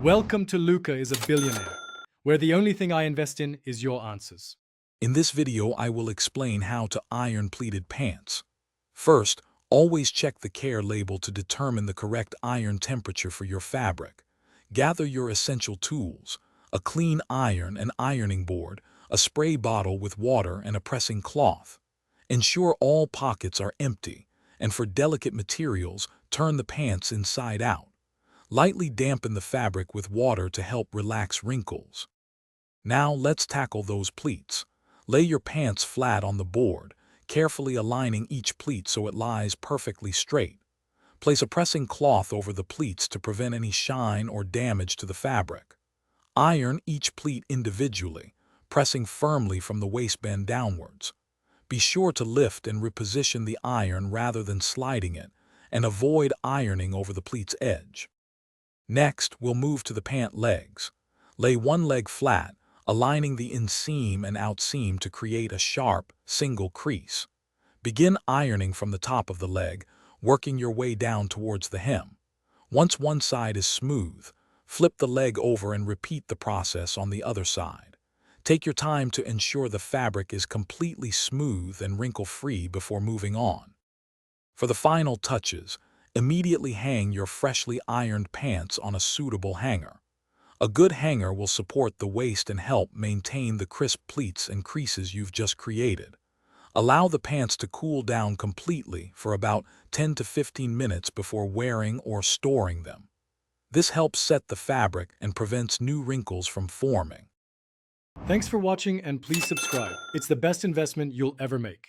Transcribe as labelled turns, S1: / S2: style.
S1: Welcome to Luca is a Billionaire, where the only thing I invest in is your answers.
S2: In this video, I will explain how to iron pleated pants. First, always check the care label to determine the correct iron temperature for your fabric. Gather your essential tools: a clean iron and ironing board, a spray bottle with water, and a pressing cloth. Ensure all pockets are empty, and for delicate materials, turn the pants inside out. Lightly dampen the fabric with water to help relax wrinkles. Now let's tackle those pleats. Lay your pants flat on the board, carefully aligning each pleat so it lies perfectly straight. Place a pressing cloth over the pleats to prevent any shine or damage to the fabric. Iron each pleat individually, pressing firmly from the waistband downwards. Be sure to lift and reposition the iron rather than sliding it, and avoid ironing over the pleat's edge. Next, we'll move to the pant legs. Lay one leg flat, aligning the inseam and outseam to create a sharp, single crease. Begin ironing from the top of the leg, working your way down towards the hem. Once one side is smooth, flip the leg over and repeat the process on the other side. Take your time to ensure the fabric is completely smooth and wrinkle-free before moving on. For the final touches, immediately hang your freshly ironed pants on a suitable hanger. A good hanger will support the waist and help maintain the crisp pleats and creases you've just created. Allow the pants to cool down completely for about 10 to 15 minutes before wearing or storing them. This helps set the fabric and prevents new wrinkles from forming.
S1: Thanks for watching, and please subscribe. It's the best investment you'll ever make.